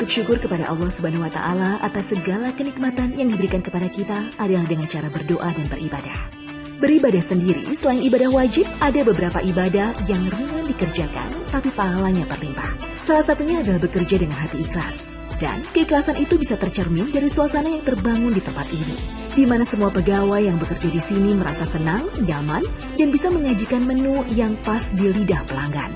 bentuk syukur kepada Allah Subhanahu wa Ta'ala atas segala kenikmatan yang diberikan kepada kita adalah dengan cara berdoa dan beribadah. Beribadah sendiri, selain ibadah wajib, ada beberapa ibadah yang ringan dikerjakan, tapi pahalanya berlimpah. Salah satunya adalah bekerja dengan hati ikhlas. Dan keikhlasan itu bisa tercermin dari suasana yang terbangun di tempat ini, di mana semua pegawai yang bekerja di sini merasa senang, nyaman, dan bisa menyajikan menu yang pas di lidah pelanggan.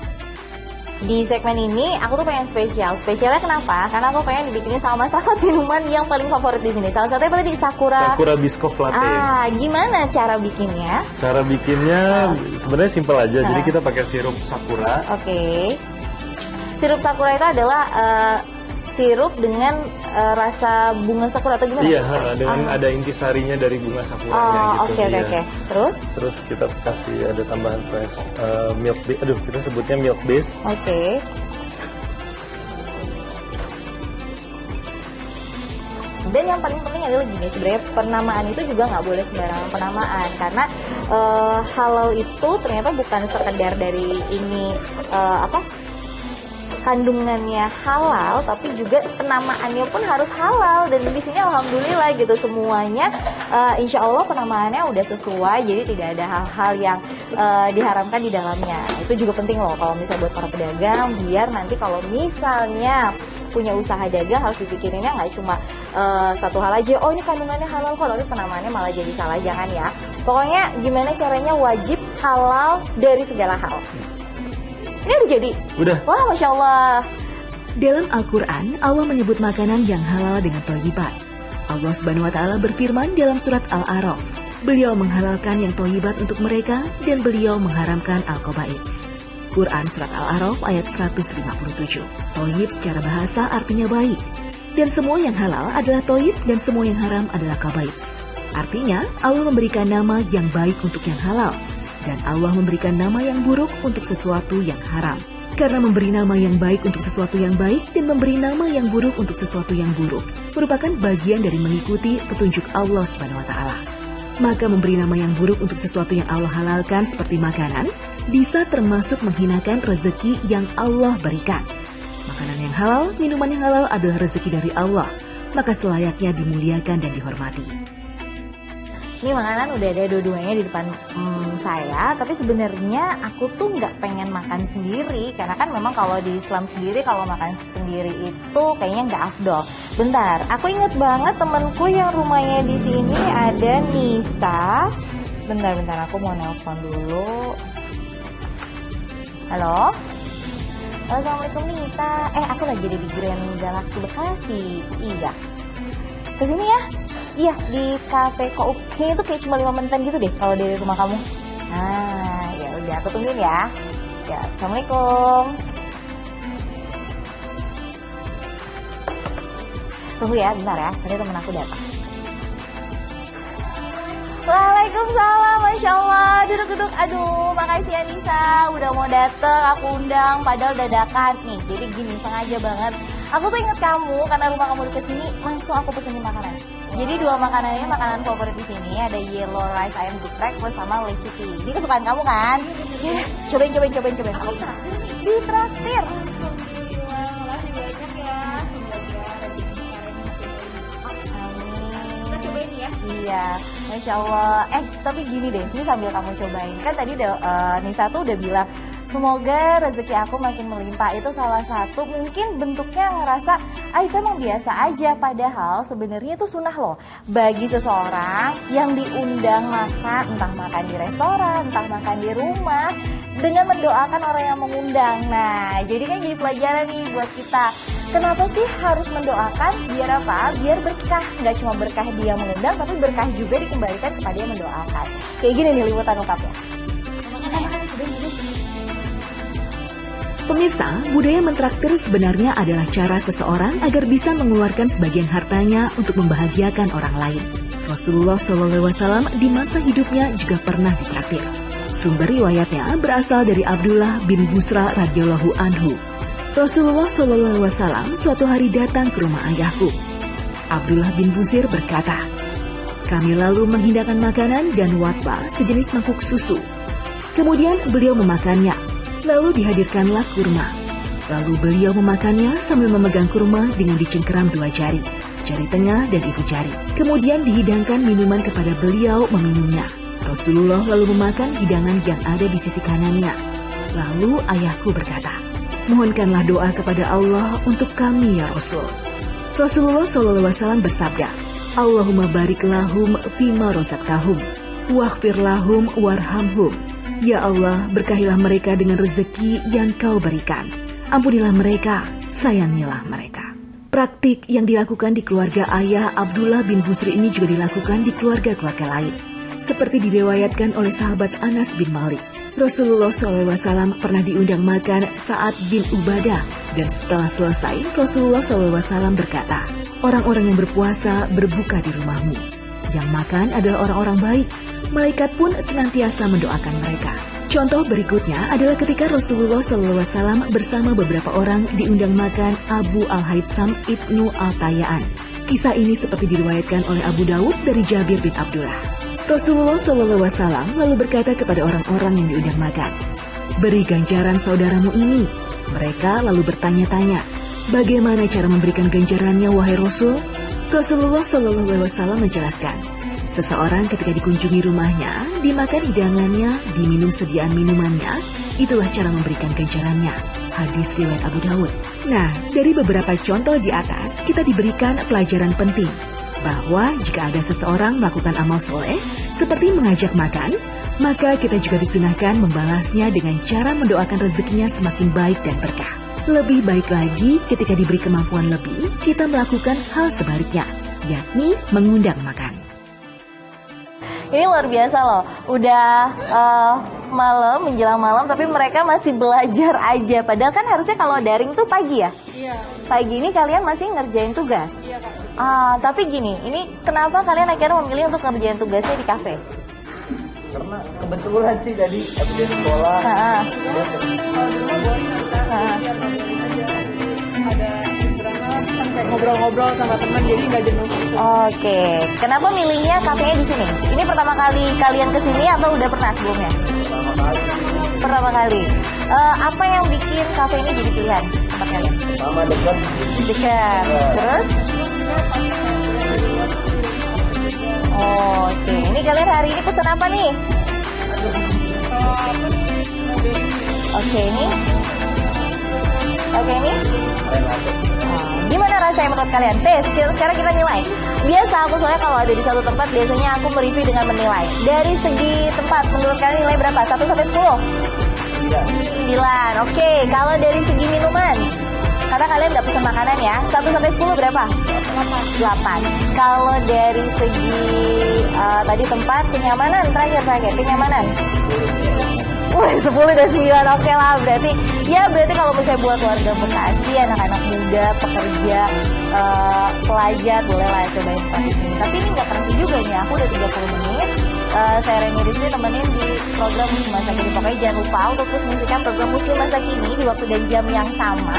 Di segmen ini aku tuh pengen spesial. Spesialnya kenapa? Karena aku pengen dibikinin sama salah satu minuman yang paling favorit di sini. Salah satunya apa tadi? Sakura Biscoff Latte. Gimana cara bikinnya? Cara bikinnya sebenarnya simpel aja. Jadi kita pakai sirup sakura. Oke. Sirup sakura itu adalah sirup dengan rasa bunga sakura atau gimana? Iya, dengan ada intisarinya dari bunga sakuranya gitu. Oke. Terus kita kasih ada tambahan fresh milk base. Aduh, kita sebutnya milk base. Oke. Dan yang paling penting adalah gini, sebenarnya penamaan itu juga nggak boleh sembarangan penamaan, karena halal itu ternyata bukan sekedar dari ini kandungannya halal, tapi juga penamaannya pun harus halal. Dan di sini alhamdulillah gitu semuanya, insya Allah penamaannya udah sesuai, jadi tidak ada hal-hal yang diharamkan di dalamnya. Itu juga penting loh kalau misalnya buat para pedagang, biar nanti kalau misalnya punya usaha dagang harus dipikirinnya nggak cuma satu hal aja, oh ini kandungannya halal kok, tapi penamaannya malah jadi salah. Jangan ya. Pokoknya gimana caranya wajib halal dari segala hal. Ini udah jadi? Udah. Wah, Masya Allah. Dalam Al-Quran, Allah menyebut makanan yang halal dengan thayyibat. Allah Subhanahu wa Ta'ala berfirman dalam surat Al-A'raf, beliau menghalalkan yang thayyibat untuk mereka dan beliau mengharamkan al-khaba'its. Quran surat Al-A'raf ayat 157. Thayyib secara bahasa artinya baik, dan semua yang halal adalah thayyib dan semua yang haram adalah khaba'its. Artinya, Allah memberikan nama yang baik untuk yang halal, dan Allah memberikan nama yang buruk untuk sesuatu yang haram. Karena memberi nama yang baik untuk sesuatu yang baik dan memberi nama yang buruk untuk sesuatu yang buruk merupakan bagian dari mengikuti petunjuk Allah Subhanahu wa Ta'ala. Maka memberi nama yang buruk untuk sesuatu yang Allah halalkan seperti makanan bisa termasuk menghinakan rezeki yang Allah berikan. Makanan yang halal, minuman yang halal adalah rezeki dari Allah, maka selayaknya dimuliakan dan dihormati. Ini makanan udah ada dua-duanya di depan saya, tapi sebenarnya aku tuh nggak pengen makan sendiri, karena kan memang kalau di Islam sendiri kalau makan sendiri itu kayaknya nggak afdol. Bentar, aku inget banget temenku yang rumahnya di sini ada Nisa. Bentar, aku mau nelpon dulu. Halo? Assalamualaikum Nisa. Aku lagi ada di Grand Galaxy Bekasi. Iya. Kesini ya? Iya, di Cafe Koup. Kayaknya tuh kayak cuma 5 menitan gitu deh kalau dari rumah kamu. Ya udah, aku tungguin ya. Ya, Assalamualaikum. Tunggu ya, bentar ya. Tadi temen aku datang. Waalaikumsalam, Masya Allah. Duduk. Aduh, makasih ya Nisa. Udah mau dateng, aku undang. Padahal dadakan nih. Jadi gini, sengaja banget. Aku tuh inget kamu karena rumah kamu deket sini. Langsung aku pesenin makanan. Jadi dua makanannya makanan favorit di sini, ada yellow rice ayam geprek bersama leci tea. Ini kesukaan kamu kan? Ya, cobain. Aku ditraktir. Makasih banyak ya. Amin. Kita cobain ya. Iya, Masya Allah. Tapi gini deh, ini sambil kamu cobain. Kan tadi Nisa tuh udah bilang, semoga rezeki aku makin melimpah. Itu salah satu mungkin bentuknya ngerasa, itu emang biasa aja. Padahal sebenarnya itu sunnah loh. Bagi seseorang yang diundang makan, entah makan di restoran, entah makan di rumah, dengan mendoakan orang yang mengundang. Nah, jadi kan jadi pelajaran nih buat kita. Kenapa sih harus mendoakan? Biar apa? Biar berkah. Nggak cuma berkah dia mengundang, tapi berkah juga dikembalikan kepada yang mendoakan. Kayak gini nih liputan lengkapnya. Pemirsa, budaya mentraktir sebenarnya adalah cara seseorang agar bisa mengeluarkan sebagian hartanya untuk membahagiakan orang lain. Rasulullah SAW di masa hidupnya juga pernah ditraktir. Sumber riwayatnya berasal dari Abdullah bin Busra radhiyallahu anhu. Rasulullah SAW suatu hari datang ke rumah ayahku. Abdullah bin Busir berkata, kami lalu menghidangkan makanan dan watbah sejenis mangkuk susu. Kemudian beliau memakannya. Lalu dihadirkanlah kurma. Lalu beliau memakannya sambil memegang kurma dengan dicengkeram 2 jari, jari tengah dan ibu jari. Kemudian dihidangkan minuman kepada beliau meminumnya. Rasulullah lalu memakan hidangan yang ada di sisi kanannya. Lalu ayahku berkata, "Mohonkanlah doa kepada Allah untuk kami ya Rasul." Rasulullah SAW bersabda, "Allahumma barik lahum fima rozaktahum, waghfir lahum warhamhum." Ya Allah, berkahilah mereka dengan rezeki yang Kau berikan. Ampunilah mereka, sayangilah mereka. Praktik yang dilakukan di keluarga ayah Abdullah bin Busri ini juga dilakukan di keluarga-keluarga lain. Seperti diriwayatkan oleh sahabat Anas bin Malik, Rasulullah SAW pernah diundang makan Sa'ad bin Ubadah, dan setelah selesai Rasulullah SAW berkata, "Orang-orang yang berpuasa berbuka di rumahmu. Yang makan adalah orang-orang baik. Malaikat pun senantiasa mendoakan mereka." Contoh berikutnya adalah ketika Rasulullah SAW bersama beberapa orang diundang makan Abu Al-Haytham Ibnu Al-Tayyaan. Kisah ini seperti diriwayatkan oleh Abu Dawud dari Jabir bin Abdullah. Rasulullah SAW lalu berkata kepada orang-orang yang diundang makan, "Beri ganjaran saudaramu ini." Mereka lalu bertanya-tanya, "Bagaimana cara memberikan ganjarannya wahai Rasul?" Rasulullah SAW menjelaskan, seseorang ketika dikunjungi rumahnya, dimakan hidangannya, diminum sediaan minumannya, itulah cara memberikan ganjarannya. Hadis riwayat Abu Dawud. Nah, dari beberapa contoh di atas, kita diberikan pelajaran penting bahwa jika ada seseorang melakukan amal soleh, seperti mengajak makan, maka kita juga disunahkan membalasnya dengan cara mendoakan rezekinya semakin baik dan berkah. Lebih baik lagi ketika diberi kemampuan lebih, kita melakukan hal sebaliknya, yakni mengundang makan. Ini luar biasa loh, udah malam, menjelang malam, tapi mereka masih belajar aja. Padahal kan harusnya kalau daring tuh pagi ya? Iya. Pagi ini kalian masih ngerjain tugas? Iya, Kak. Tapi gini, ini kenapa kalian akhirnya memilih untuk ngerjain tugasnya di kafe? Karena kebetulan sih jadi abis sekolah. Nah, Kalau di rumah boring kan, Kak. Jadi biar nggak boring aja. Ada hiburan kan kayak ngobrol-ngobrol sama teman, jadi nggak jenuh gitu. Oke, kenapa milihnya kafenya di sini? Ini pertama kali kalian kesini atau udah pernah sebelumnya? Pertama kali. Apa yang bikin kafe ini jadi pilihan tempat kalian? Pertama dekat. Dekat. Terus? Oke, ini kalian hari ini pesan apa nih? Oke, ini. Oke, ini. Gimana rasanya menurut kalian? Tes, sekarang kita nilai. Biasa aku soalnya kalau ada di satu tempat, biasanya aku mereview dengan menilai. Dari segi tempat, menurut kalian nilai berapa? 1 sampai 10? 9. Oke, kalau dari segi minuman, karena kalian nggak pesan makanan ya, 1 sampai 10 berapa? 8. Kalau dari segi tadi tempat, kenyamanan, terakhir kenyamanan. Wih, 10 dan 9, oke lah. Berarti kalau misalnya buat warga Bekasi, anak-anak muda, pekerja, pelajar, boleh lah cobain tempat di sini. Tapi ini nggak terasa juga nih, aku udah 30 menit. Saya Reni Rizky temenin di program Muslim Masa Kini. Pokoknya jangan lupa untuk terus menyaksikan program Muslim Masa Kini di waktu dan jam yang sama.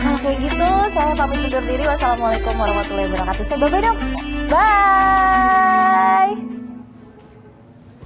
Kalau kayak gitu, saya pamit undur diri. Wassalamualaikum warahmatullahi wabarakatuh. Saya bye-bye dong. Bye.